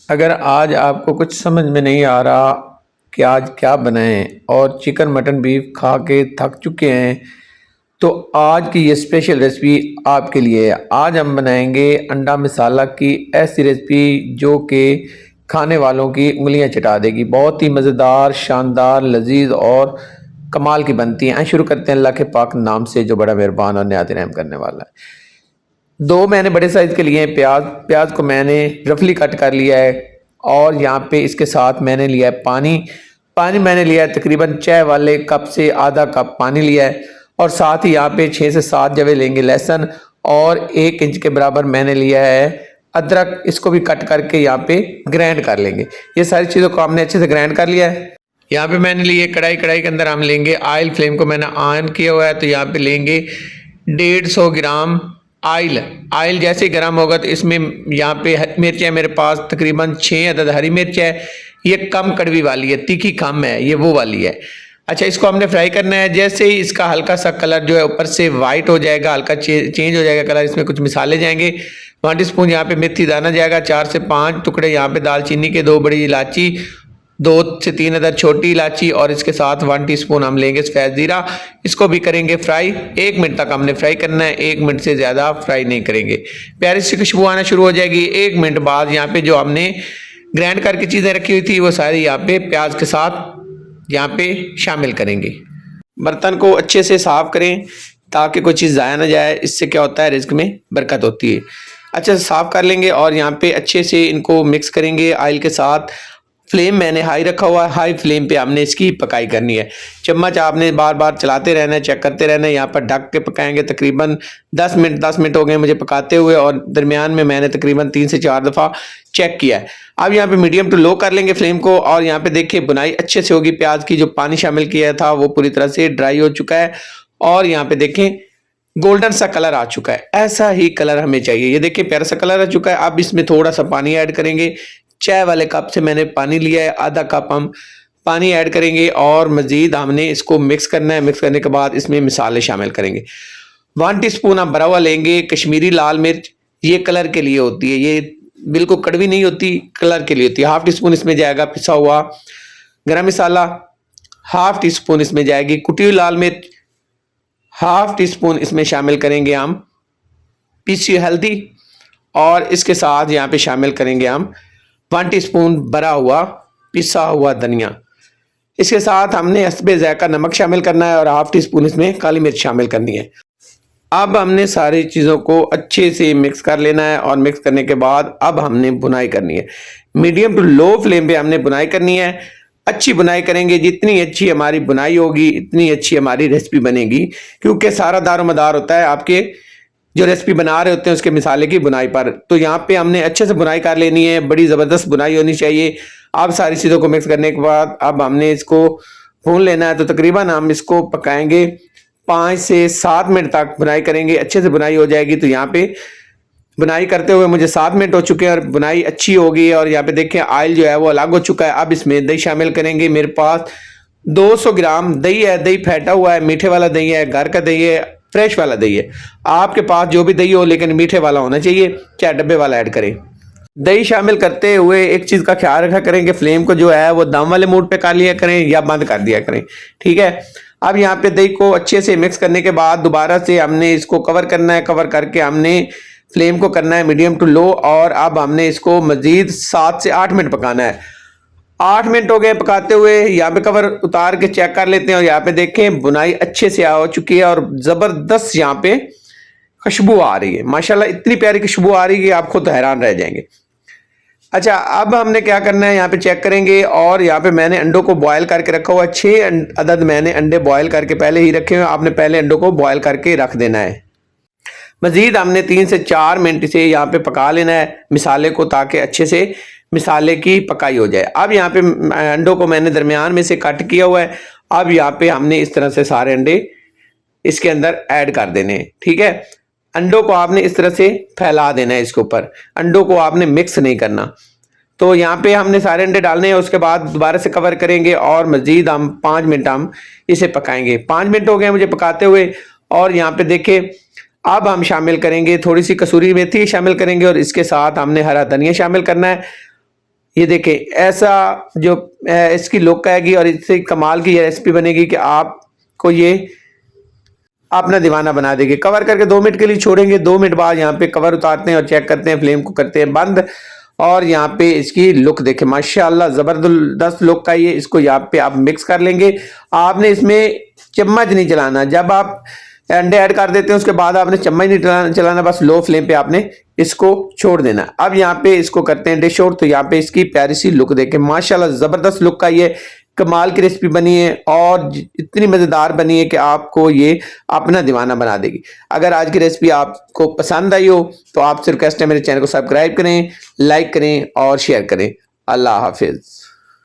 अगर आज आपको कुछ समझ में नहीं आ रहा कि आज क्या बनाएं और चिकन मटन बीफ खा के थक चुके हैं, तो आज की ये स्पेशल रेसिपी आपके लिए है। आज हम बनाएंगे अंडा मसाला की ऐसी रेसिपी जो कि खाने वालों की उंगलियां चटा देगी। बहुत ही मज़ेदार, शानदार, लजीज और कमाल की बनती है। शुरू करते हैं अल्लाह के पाक नाम से जो बड़ा मेहरबान और निहायत रहम करने वाला है। दो मैंने बड़े साइज़ के लिए हैं प्याज। प्याज को मैंने रफली कट कर लिया है और यहाँ पे इसके साथ मैंने लिया है पानी। पानी मैंने लिया है तकरीबन चाय वाले कप से आधा कप पानी लिया है। और साथ ही यहाँ पे 6 से 7 जवे लेंगे लहसुन और 1 इंच के बराबर मैंने लिया है अदरक। इसको भी कट करके यहाँ पे ग्राइंड कर लेंगे। ये सारी चीज़ों को हमने अच्छे से ग्राइंड कर लिया है। यहाँ पे मैंने लिए कढ़ाई। कढ़ाई के अंदर हम लेंगे ऑयल। फ्लेम को मैंने ऑन किया हुआ है, तो यहाँ पे लेंगे 150 ग्राम ऑयल। ऑयल जैसे ही गर्म होगा तो इसमें यहाँ पे मिर्च है मेरे पास तकरीबन 6 अदद हरी मिर्च है। ये कम कड़वी वाली है, तीखी कम है, ये वो वाली है। अच्छा, इसको हमने फ्राई करना है। जैसे ही इसका हल्का सा कलर जो है ऊपर से वाइट हो जाएगा, हल्का चेंज हो जाएगा कलर, इसमें कुछ मिसाले जाएंगे। 1 टीस्पून यहाँ पे मेथी दाना जाएगा, 4 से 5 टुकड़े यहाँ पे दालचीनी के, 2 बड़ी इलायची, 2 से 3 अदद छोटी इलायची और इसके साथ 1 टीस्पून हम लेंगे सफ़ेद ज़ीरा। इसको भी करेंगे फ्राई। 1 मिनट तक हमने फ्राई करना है, 1 मिनट से ज़्यादा फ्राई नहीं करेंगे। प्यारी सी खुशबू आना शुरू हो जाएगी। 1 मिनट बाद यहाँ पे जो हमने ग्राइंड करके चीज़ें रखी हुई थी वो सारी यहाँ पे प्याज के साथ यहाँ पे शामिल करेंगे। बर्तन को अच्छे से साफ करें ताकि कोई चीज़ ज़ाया ना जाए। इससे क्या होता है, रिज्क में बरकत होती है। अच्छे से साफ कर लेंगे और यहाँ पे अच्छे से इनको मिक्स करेंगे ऑयल के साथ। फ्लेम मैंने हाई रखा हुआ है, हाई फ्लेम पे हमने इसकी पकाई करनी है। चम्मच आपने बार बार चलाते रहना है, चेक करते रहना है। यहाँ पर ढक के पकाएंगे तकरीबन 10 मिनट हो गए मुझे पकाते हुए और दरमियान में मैंने तकरीबन 3 से 4 दफ़ा चेक किया है। अब यहाँ पे मीडियम टू लो कर लेंगे फ्लेम को और यहाँ पे देखिए बुनाई अच्छे से होगी। प्याज की जो पानी शामिल किया था वो पूरी तरह से ड्राई हो चुका है और यहाँ पे देखें गोल्डन सा कलर आ चुका है। ऐसा ही कलर हमें चाहिए। ये देखिए प्यारा सा कलर आ चुका है। अब इसमें थोड़ा सा पानी ऐड करेंगे। चाय वाले कप से मैंने पानी लिया है, आधा कप हम पानी ऐड करेंगे और मज़ीद हमने इसको मिक्स करना है। मिक्स करने के बाद इसमें मिसाले शामिल करेंगे। 1 टीस्पून हम भरा हुआ लेंगे कश्मीरी लाल मिर्च। ये कलर के लिए होती है, ये बिल्कुल कड़वी नहीं होती, कलर के लिए होती है। 1/2 टीस्पून इसमें जाएगा पिसा हुआ गरम मसाला। 1/2 टीस्पून इसमें जाएगी कुटी हुई लाल मिर्च। 1/2 टीस्पून इसमें शामिल करेंगे हम पीसी हल्दी और इसके साथ यहाँ पे शामिल करेंगे हम 1 टीस्पून भरा हुआ पिसा हुआ धनिया। इसके साथ हमने हस्बे ज़ायका नमक शामिल करना है और 1/2 टीस्पून इसमें काली मिर्च शामिल करनी है। अब हमने सारी चीज़ों को अच्छे से मिक्स कर लेना है और मिक्स करने के बाद अब हमने बुनाई करनी है। मीडियम टू लो फ्लेम पे हमने बुनाई करनी है। अच्छी बुनाई करेंगे, जितनी अच्छी हमारी बुनाई होगी इतनी अच्छी हमारी रेसिपी बनेगी, क्योंकि सारा दारोमदार होता है आपके जो रेसिपी बना रहे होते हैं उसके मिसाले की बुनाई पर। तो यहाँ पे हमने अच्छे से बुनाई कर लेनी है, बड़ी ज़बरदस्त बुनाई होनी चाहिए। अब सारी चीज़ों को मिक्स करने के बाद अब हमने इसको भून लेना है। तो तकरीबन हम इसको पकाएंगे 5 से 7 मिनट तक बुनाई करेंगे। अच्छे से बुनाई हो जाएगी। तो यहाँ पे बुनाई करते हुए मुझे 7 मिनट हो चुके हैं और बुनाई अच्छी हो गई है। और यहाँ पे देखें ऑयल जो है वो अलग हो चुका है। अब इसमें दही शामिल करेंगे। मेरे पास 200 ग्राम दही है। दही फेंटा हुआ है, मीठे वाला दही है, घर का दही है, फ्रेश वाला दही है। आपके पास जो भी दही हो लेकिन मीठे वाला होना चाहिए, चाहे डब्बे वाला ऐड करें। दही शामिल करते हुए एक चीज़ का ख्याल रखा करें कि फ्लेम को जो है वो दम वाले मोड पे कर लिया करें या बंद कर दिया करें, ठीक है। अब यहाँ पे दही को अच्छे से मिक्स करने के बाद दोबारा से हमने इसको कवर करना है। कवर करके हमने फ्लेम को करना है मीडियम टू लो और अब हमने इसको मज़ीद 7 से 8 मिनट पकाना है। 8 मिनट हो गए पकाते हुए। यहाँ पे कवर उतार के चेक कर लेते हैं और यहाँ पे देखें बुनाई अच्छे से हो चुकी है और ज़बरदस्त यहाँ पे खुशबू आ रही है। माशाल्लाह इतनी प्यारी खुशबू आ रही है कि आप खुद हैरान रह जाएंगे। अच्छा, अब हमने क्या करना है, यहाँ पे चेक करेंगे और यहाँ पे मैंने अंडों को बॉयल करके रखा हुआ है। 6 अदद मैंने अंडे बॉयल करके पहले ही रखे हुए। आपने पहले अंडों को बॉयल करके रख देना है। मज़ीद हमने 3 से 4 मिनट से यहाँ पे पका लेना है मिसाले को, ताकि अच्छे से मिसाले की पकाई हो जाए। अब यहाँ पे अंडों को मैंने दरमियान में से कट किया हुआ है। अब यहाँ पे हमने इस तरह से सारे अंडे इसके अंदर ऐड कर देने हैं, ठीक है। अंडों को आपने इस तरह से फैला देना है इसके ऊपर। अंडों को आपने मिक्स नहीं करना। तो यहाँ पे हमने सारे अंडे डालने हैं। उसके बाद दोबारा से कवर करेंगे और मज़ीद हम 5 मिनट हम इसे पकाएंगे। 5 मिनट हो गए मुझे पकाते हुए और यहाँ पे देखिए अब हम शामिल करेंगे थोड़ी सी कसूरी मेथी शामिल करेंगे और इसके साथ हमने हरा धनिया शामिल करना है। ये देखें ऐसा जो इसकी लुक आएगी और इससे कमाल की ये रेसिपी बनेगी कि आपको ये अपना दीवाना बना देगी। कवर करके 2 मिनट के लिए छोड़ेंगे। 2 मिनट बाद यहाँ पे कवर उतारते हैं और चेक करते हैं, फ्लेम को करते हैं बंद। और यहाँ पे इसकी लुक देखें, माशाल्लाह जबरदस्त लुक का ये। इसको यहाँ पे आप मिक्स कर लेंगे। आपने इसमें चम्मच नहीं चलाना, जब आप अंडे ऐड कर देते हैं उसके बाद आपने चम्मच नहीं चलाना, बस लो फ्लेम पे आपने इसको छोड़ देना। अब यहाँ पे इसको करते हैं डिश आउट। तो यहाँ पे इसकी प्यारी सी लुक देखें, माशाल्लाह जबरदस्त लुक का ये कमाल की रेसिपी बनी है और इतनी मज़ेदार बनी है कि आपको ये अपना दीवाना बना देगी। अगर आज की रेसिपी आपको पसंद आई हो तो आपसे रिक्वेस्ट है मेरे चैनल को सब्सक्राइब करें, लाइक करें और शेयर करें। अल्लाह हाफिज़।